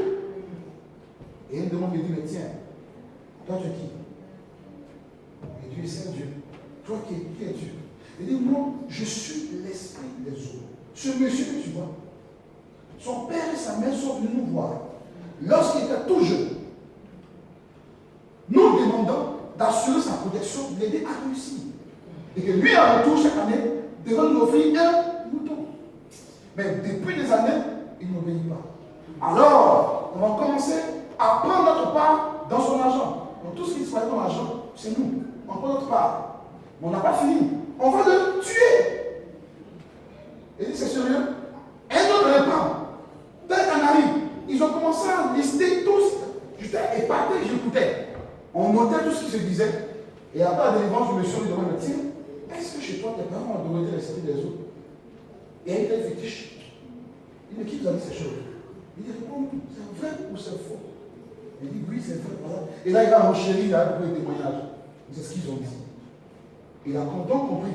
Et il demande, me dit, mais tiens, toi tu es qui? Et Dieu, c'est Dieu. Toi qui es-tu? Il dit, moi, je suis l'esprit des eaux. Ce monsieur que tu vois, son père et sa mère sont venus nous voir. Lorsqu'il était tout jeune, nous demandons d'assurer sa protection, de l'aider à réussir. Et que lui, en retour, chaque année, devrait nous offrir un mouton. Mais depuis des années, il n'obéit pas. Alors, on va commencer à prendre notre part dans son argent. Donc, tout ce qui se passe dans l'argent, c'est nous. On prend notre part. Mais on n'a pas fini. On va le tuer. Il dit, c'est sérieux? Un autre répond. Tel canari. Ils ont commencé à lister tous. J'étais épaté, j'écoutais. On notait tout ce qui se disait. Et après la délivrance, je me suis dit, tiens, est-ce que chez toi, tes parents ont demandé l'esprit des autres? Et il était fétiche. Il dit, qui vous a dit ces choses? Il dit, c'est vrai ou c'est faux? Il dit, oui, c'est vrai. Voilà. Et là, il va renchérir, il a pour les témoignages. C'est ce qu'ils ont dit. Il a donc compris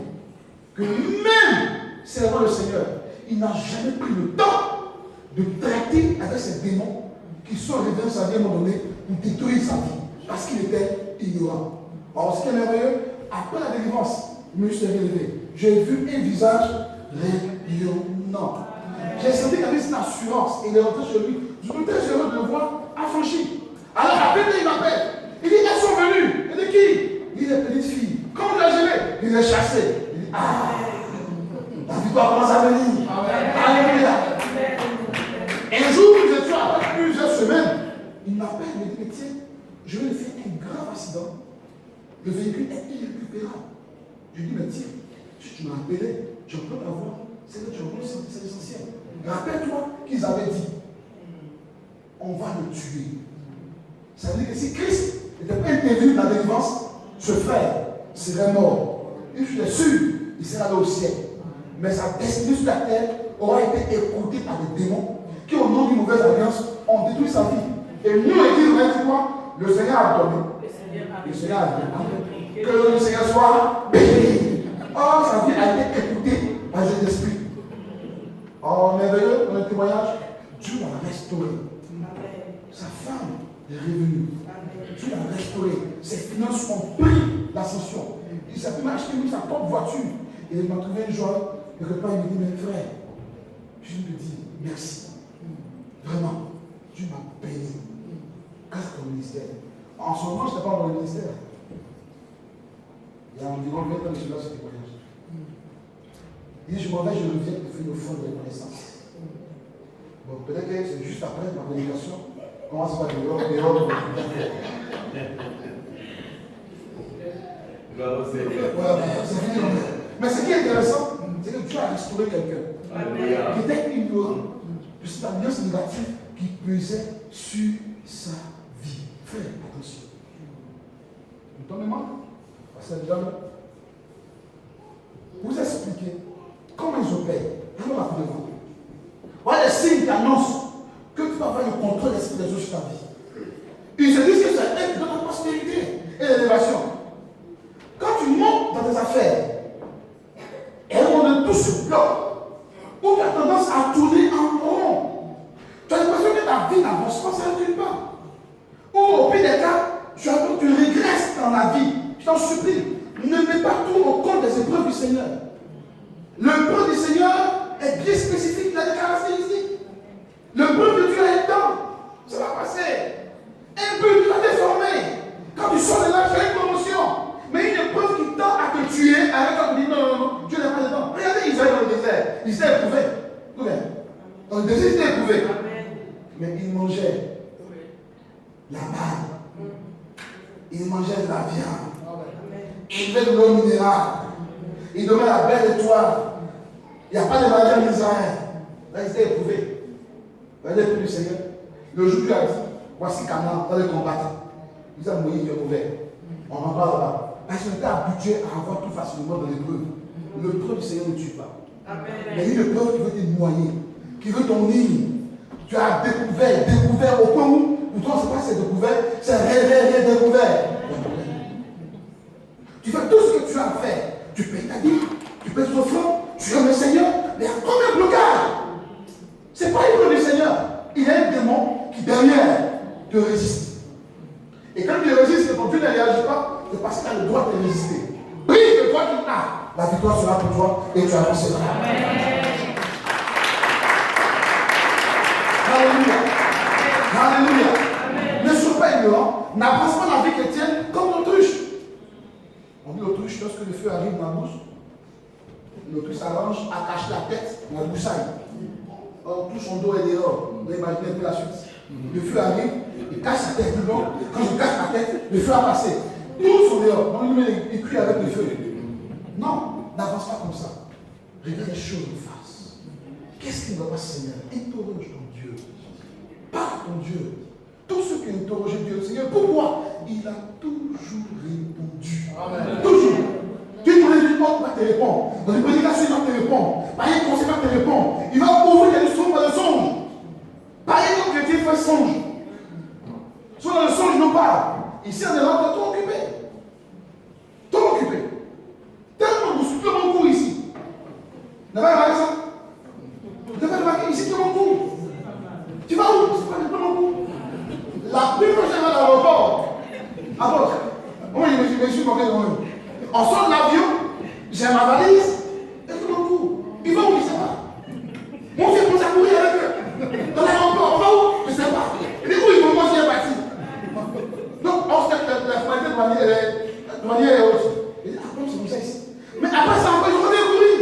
que même servant le Seigneur, il n'a jamais pris le temps de traiter avec ces démons qui sont arrivés dans sa vie à un moment donné pour détruire sa vie. Parce qu'il était ignorant. Alors, ce qui est merveilleux, après la délivrance, je me suis relevé. J'ai vu un visage rayonnant. J'ai senti qu'il y avait une assurance. Et il est rentré chez lui. Je me suis heureux de le voir affranchi. Alors, à peine il m'appelle. Il dit, elles sont venues. Il dit, qui? Il dit, les petites filles. Comment tu l'as géré? Il les chassé. Il dit, ah, la victoire commence à venir. Alléluia. Un jour, nous étions après plusieurs semaines. Il m'appelle, il me dit, mais tiens, je vais lui faire un grave accident. Le véhicule est irrécupérable. Je lui dis, mais tiens, si tu m'as appelé, tu peux l'avoir. C'est l'essentiel. Rappelle-toi qu'ils avaient dit, on va le tuer. Ça veut dire que si Christ n'était pas intervenu dans la délivrance, ce frère serait mort. Et je suis sûr, il serait allé au ciel. Mais sa destinée sur la terre aura été écoutée par des démons qui, au nom d'une mauvaise alliance, ont détruit sa vie. Et nous, l'Église, on a dit quoi? Le Seigneur a donné. Le Seigneur a donné. Que le Seigneur soit béni. Or, sa vie a été écoutée par les esprits. Oh, merveilleux, dans le témoignage, Dieu l'a restauré. Sa femme est revenue. Dieu l'a restauré. Ses finances ont pris l'ascension. Il s'est même acheté sa propre voiture. Et il m'a trouvé une joie. Et le papa il me dit, mais frère, je me dis merci. Vraiment, Dieu m'a béni. Grâce à ton ministère. En ce moment, je n'étais pas dans le ministère. Il y a environ 20 ans que je suis là sur ce témoignage. Il dit, je m'en vais, je reviens pour faire le fond de reconnaissance. Bon, peut-être que c'est juste après ma prédication. Comment ça va dehors, voilà, c'est fini. Mais ce qui est intéressant, C'est que Dieu a restauré quelqu'un qui était ignorant de cette ambiance négative qui pesait sur sa vie. Frère, attention. Vous tombez mal? C'est déjà là. Vous expliquez comment ils opèrent. Alors, rappelez-vous. Voilà les signes qui annoncent que tu vas avoir le contrôle des esprits des autres sur ta vie. Ils se disent que c'est un qui donne la prospérité et l'élévation. Quand tu montes dans tes affaires, et on tout se bloque, ou tu as tendance à tourner en rond, tu as l'impression que ta vie n'avance pas, ça ne recule pas. Ou au pire des cas, tu régresses dans la vie. Je t'en supplie, ne mets pas tout au compte des épreuves du Seigneur. L'épreuve du Seigneur est bien spécifique, il a des caractéristiques. L'épreuve de Dieu est temps, ça va passer. Un peu, tu vas te déformer. Quand tu sors de là, tu as une promotion. Mais une épreuve qui tend à te tuer, avec quand tu dis non, Dieu n'est pas dedans. Regardez Israël dans le désert, il s'est éprouvé. Dans le désert, il s'est éprouvé. Mais il mangeait la manne. Il mangeait de la viande. Il buvait de l'eau minérale. Il dormait la belle étoile. Il n'y a pas de maladie en Israël. Là, il s'est éprouvé. Regardez le plus du Seigneur. Le jour où il a dit, voici Canaan dans le combattant. Il a Moïse, Dieu est ouvert. On en parle là. Parce qu'on était habitué à avoir tout facilement dans l'épreuve. L'épreuve du Seigneur ne tue pas. Mais il y a une épreuve qui veut te noyer, qui veut ton ligne. Tu as découvert au point où, pour toi, ce n'est pas c'est découvert, c'est rien découvert. Tu fais tout ce que tu as à faire. Tu payes ta dîme, tu payes ton offrande, tu aimes le Seigneur, mais il y a combien de blocages? Ce n'est pas une preuve du Seigneur. Il y a un démon qui, derrière, te résiste. Et quand tu résistes et ton Dieu ne réagit pas, c'est parce qu'il a le droit de résister. Prie de toi qui as. La victoire sera pour toi et tu avanceras. Alléluia. Alléluia. Ne sois pas ignorant. N'avance pas la vie chrétienne comme l'autruche. On dit l'autruche, lorsque le feu arrive dans la bouche, l'autruche s'arrange à cacher la tête dans la broussaille. Or, tout son dos est dehors. Vous imaginez un peu la suite. Le feu arrive, il cache sa tête dedans. Quand je cache ma tête, le feu a passé. Tous sont dehors. On lui met les cuits avec le feu. Non, n'avance pas comme ça. Regarde les choses en face. Qu'est-ce qui ne va pas, Seigneur? Interroge ton Dieu. Parle ton Dieu. Tous ceux qui ont interrogé Dieu, Seigneur, pourquoi? Il a toujours répondu. Amen. Toujours. Tu donnes une porte, il va te répondre. Dans une prédication, il va te répondre. Par un conseil, il va te répondre. Il va ouvrir des songes dans le songe. Par exemple, chrétien fait songe. Soit dans le songe, non pas. Ici, on est là pour tout occuper. Tout occuper. Tellement de cours ici. Vous n'avez pas remarqué ça? Vous n'avez pas remarqué ici, tout mon cours. Tu vas où? C'est pas le mon cours. La plus prochaine à l'aéroport. Apôtre. Moi, je me suis moqué de moi. On sort de l'avion, j'ai ma valise, et tout mon cours. Il va où? Je ne sais pas. Mon fils commence à courir avec eux. Dans l'aéroport, on va où? Je ne sais pas. Et du coup, ils vont manger un bâti. Donc, on sait que la formalité de manière est haute. Et dit, ah bon, c'est comme ça ici. Mais après ça, encore, je reviens courir.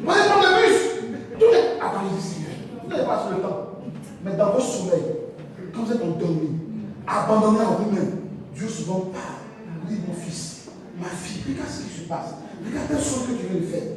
On va prendre le bus. Tout est. Attends, je dis, Seigneur, vous n'avez pas sur le temps. Mais dans vos sommeils, quand vous êtes endormi, abandonné à vous-même, Dieu souvent parle. Il dit, mon fils, ma fille, regarde ce qui se passe. Regarde le son que tu viens de faire.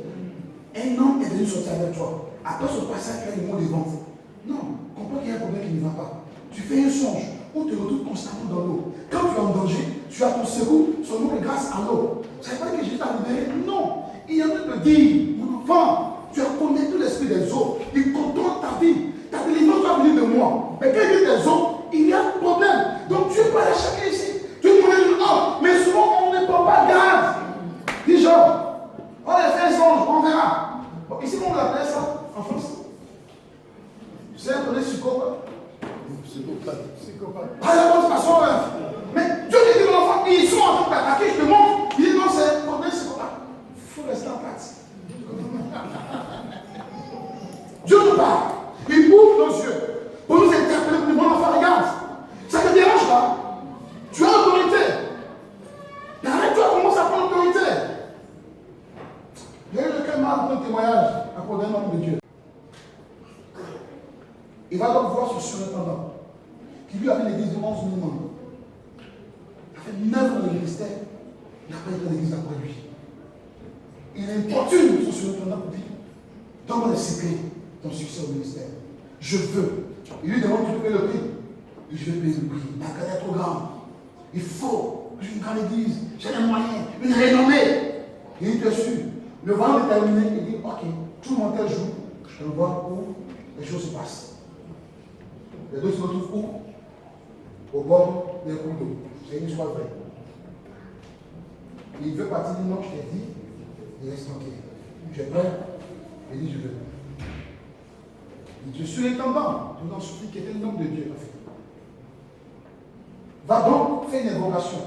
Un homme est venu sortir avec toi. Après ce passage, il y a des mots de vente. Non, comprends qu'il y a un problème qui ne va pas. Tu fais un songe où tu te retrouves constamment dans l'eau. Quand tu es en danger, tu as ton secours, son nom est grâce à l'eau. Ça ne veut pas dire que Jésus t'a libéré. Non. Il est en train de te dire, mon enfant, tu as connecté l'esprit des eaux. Il contrôle ta vie. Ta délivrance doit venir de moi. Mais quand il dit des eaux, il y a un problème. Donc tu peux aller chacun ici. Tu connais le nom. Mais souvent, on ne prend pas garde. Dis genre, on a fait un songe, on verra. Bon, ici, on l'appelle ça en France. Tu sais, on est psychopathe. Ah, la bonne façon, mais Dieu te dit, mon enfant, ils sont en train d'attaquer, je te montre. Il dit, non, c'est pour des psychopathes. Il faut rester en place. Dieu nous parle. Il ouvre nos yeux pour nous interpeller. Mon enfant, regarde. Ça te dérange pas? Tu as autorité. Mais arrête-toi, commence à prendre autorité. J'ai eu le cœur mal pour un témoignage à cause d'un homme de Dieu. Il va donc voir ce surintendant qui lui avait l'église de 11 000 membres. Il a fait 9 ans de ministère. Il n'a pas été dans l'église après lui. Il importune son surintendant pour dire, Donne-moi les secrets de ton succès au ministère. Je veux. Il lui demande, tu veux payer le prix. Il dit, je vais payer le prix. Ma carrière est trop grande. Il faut que j'ai une grande église. J'ai les moyens. Une renommée. Il dit, tu es sûr. Le vent déterminé, il dit, ok, tout le monde tel jour, je vais voir où les choses se passent. Les deux se retrouvent où? Au bord d'un cours d'eau. C'est une histoire vraie. Il veut partir, il dit, non, je t'ai dit, il reste tranquille. Tu es prêt? Il dit, je veux. Il dit, je suis l'intendant. Je vous en supplie, qui était le nom de Dieu. Va donc, fais une invocation.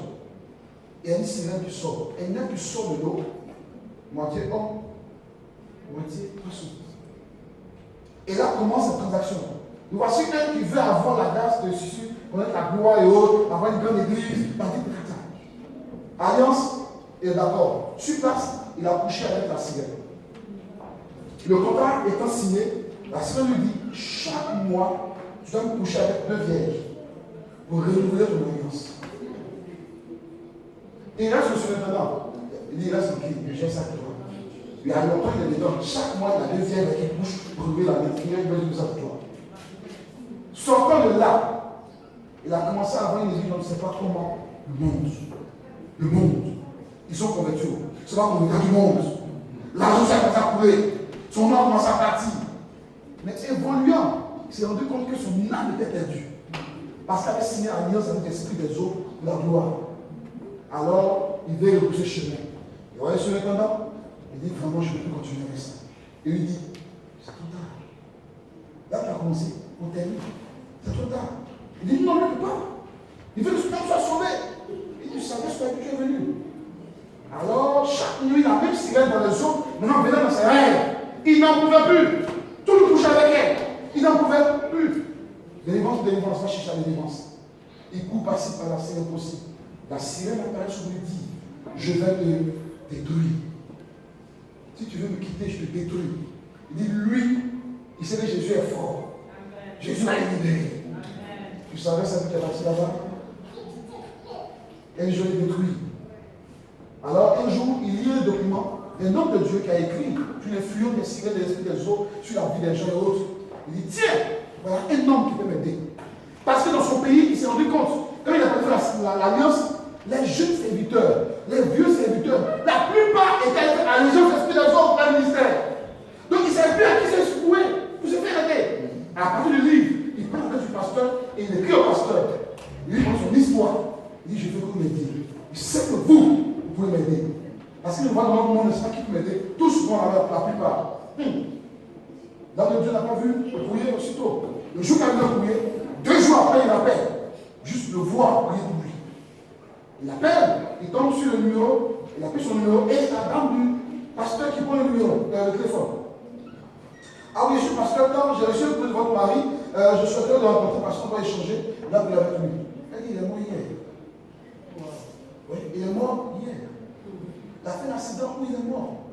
Et il y a une sirène qui sort. Et une qui sort de l'eau, moitié homme, moitié poisson. Et là commence cette transaction. Nous voici un qui veut avoir la grâce de Jésus, connaître la gloire et autres, avoir une grande église, partir de la alliance, il est d'accord. Sur place, il a couché avec la sirène. Le contrat étant signé, la sirène lui dit, chaque mois, tu dois me coucher avec 2 vierges pour renouveler ton alliance. Et il reste le surintendant. Il dit, il reste tranquille, je gère ça pour toi. Il y a longtemps, il est dedans. Chaque mois, il y a 2 vierges qui couchent pour renouveler l'alliance. Il veut dire ça pour toi. Sortant de là, il a commencé à avoir une église, on ne sait pas comment, le monde. Le monde. Ils sont convertis. C'est pas qu'on regarde du monde. L'argent s'est commencé à couler. Son nom a commencé à partir. Mais évoluant, il s'est rendu compte que son âme était perdue. Parce qu'il avait signé alliance avec l'esprit des autres pour la gloire. Alors, il veut repousser le chemin. Il voyait ce répondant. Il dit, vraiment, je ne peux plus continuer avec ça. Il lui dit, c'est trop tard. Là, tu as commencé, on termine. C'est trop tard. Il dit, non, ne peut pas. Il veut que ce homme soit sauvé. Il dit, tu savais ce que tu es venu. Alors, chaque nuit, la même sirène dans les eaux, maintenant, venait dans ses rêves. Il n'en pouvait plus. Tout le couche avec elle. Il n'en pouvait plus. Délivrance, va chercher la délivrance. Il court par-ci, par-là, c'est impossible. La sirène apparaît sur lui et dit, je vais te détruire. Si tu veux me quitter, je te détruis. Il dit, lui, il sait que Jésus est fort. Amen. Jésus l'a libéré. Tu savais ça qui est parti là-bas? Et je l'ai détruit. Alors, un jour, il lit un document d'un homme de Dieu qui a écrit sur les fluides des sirènes de l'esprit des eaux, sur la vie des gens et autres. Il dit, tiens, voilà un homme qui peut m'aider. Parce que dans son pays, il s'est rendu compte, quand il a fait l'alliance, les jeunes serviteurs, les vieux serviteurs, la plupart étaient allégeants aux esprits des autres dans le ministère. Donc il ne savait plus à qui se secouer pour se faire aider. À partir du livre, il prend la tête du pasteur et il écrit au pasteur. Il lui prend son histoire. Il dit, je veux que vous m'aidiez. Je sais que vous pouvez m'aider. Parce qu'il voit dans le monde, ne sait pas qui peut m'aider. Tous vont la plupart. L'homme de Dieu n'a pas vu le courrier aussitôt. Le jour qu'il a vu le courrier, 2 jours après, il appelle. Juste le voir prier pour lui. Il appelle, il tombe sur le numéro, il appelle son numéro et la dame du pasteur qui prend le numéro, le téléphone. Ah oui, je suis pasteur, j'ai reçu le coup de votre mari, je souhaiterais le rencontrer parce qu'on va échanger là avec lui. Elle dit, il est mort hier. Oui, il est mort hier. Il a fait l'accident où il est mort.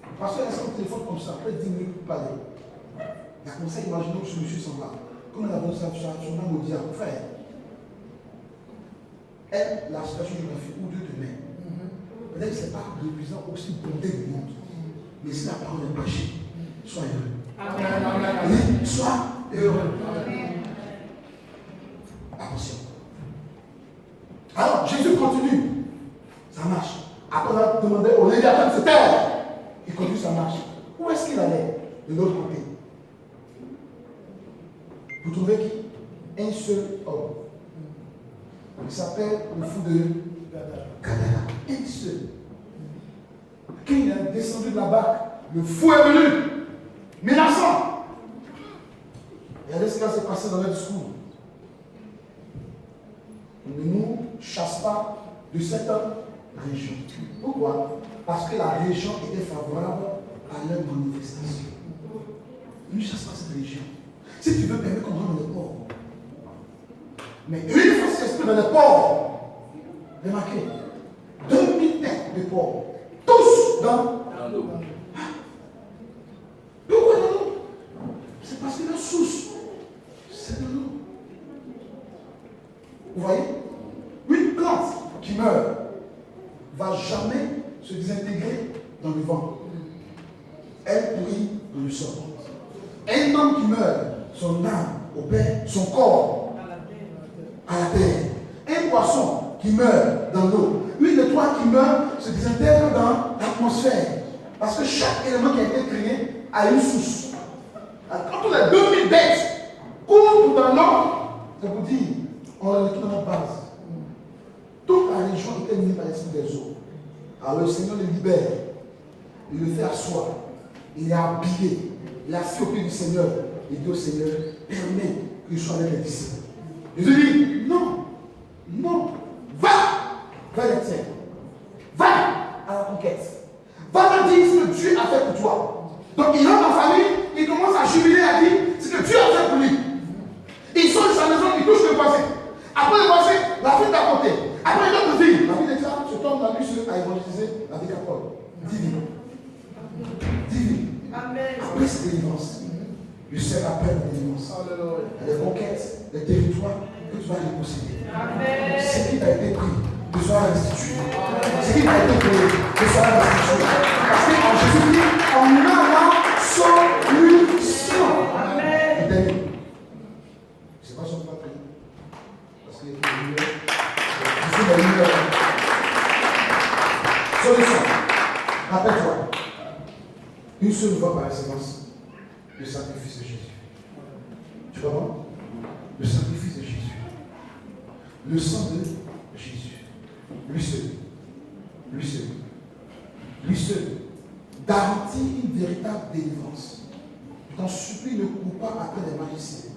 Le pasteur a laissé le téléphone comme ça, après 10 minutes pour parler. Il a commencé à imaginer que ce monsieur s'en va. Comme il a besoin de son âme au diable, frère. Elle, la situation géographique où Dieu te met. Peut-être que ce n'est pas représent aussi bonté du monde. Mais si la parole est prêchée, sois heureux. Amen. Sois heureux. Attention. Alors, Jésus continue. Ça marche. Après, on a demandé au Léviathan de se taire. Il continue sa marche. Où est-ce qu'il allait? De l'autre côté. Vous trouvez qui? Un seul homme. Il s'appelle le fou de Gadara. Un seul. Quand il est descendu de la barque, le fou est venu, menaçant. Regardez ce qui s'est passé dans le discours. Ne nous chasse pas de cette région. Pourquoi? Parce que la région était favorable à leur manifestation. Ne chasse pas cette région. Si tu veux permettre qu'on rentre dans le port. Mais une fois c'est esprit dans le port, remarquez, 2000 têtes de port, tous dans l'eau. Pourquoi dans l'eau? C'est parce que la source, c'est dans l'eau. Vous voyez? Une plante qui meurt va jamais se désintégrer dans le vent. Elle pourrit sort. Un homme qui meurt, son âme au Père, son corps à la terre. Un poisson qui meurt dans l'eau. Une étoile qui meurt se désintègre dans l'atmosphère. Parce que chaque élément qui a été créé a une source. Quand les 2000 bêtes courent dans l'eau, ça vous dit, on est dans la base. Toute la région était menée par l'esprit des eaux. Alors le Seigneur le libère. Il le fait asseoir. Il est habillé. Il est assis au pied du Seigneur. Il dit au Seigneur, permets qu'il soit avec les disciples. Jésus dit, non, non, va les tiens. Va à la conquête. Va me dire ce que Dieu a fait pour toi. Donc il rentre en famille, il commence à jubiler, à dire ce que Dieu a fait pour lui. Il sort de sa maison, il touche le voisin. Après le voisin, la ville d'à côté. Après une autre ville, la ville de ça, se tourne la nuit à évangéliser la décapole. 10 villes. 10 villes. Après cette délivrance, je sais l'appel de délivrance. Les conquêtes, les territoires que tu vas déposséder. Ce qui t'a été pris, te sera restitué. Ce qui t'a été créé, te sera restitué. Parce qu'en Jésus-Christ, on a la solution. Et dernier. Je ne sais pas si on peut prier. Parce qu'il y a des lumières. Je suis des lumières. Solution. Rappelle-toi. Une seule fois par excellence, le sacrifice de Jésus. Tu comprends? Le sacrifice de Jésus. Le sang de Jésus. Lui seul. Lui seul. Lui seul. Garantit une véritable délivrance. Je t'en supplie, ne cours pas après des magiciens,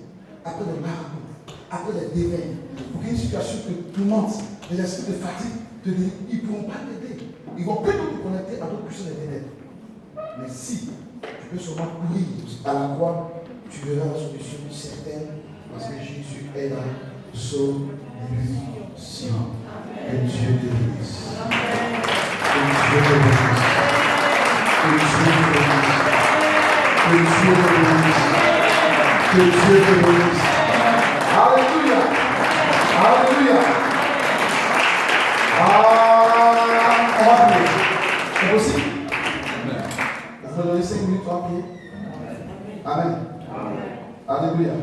après des marabouts, après des déveils. Pour qu'une situation te tourmente, des esprits de fatigue, ils ne pourront pas t'aider. Ils vont plutôt te connecter à d'autres puissants des ténèbres. Mais si tu peux seulement courir à la croix, tu verras la solution certaine parce que Jésus est la solution. Que Dieu te bénisse. Que Dieu te bénisse. Que Dieu te bénisse. Que Dieu te bénisse. Que Dieu te bénisse. Alléluia. Alléluia. On va prier. C'est possible? Vous allez donner 5 minutes pour prier. Amen. Alléluia.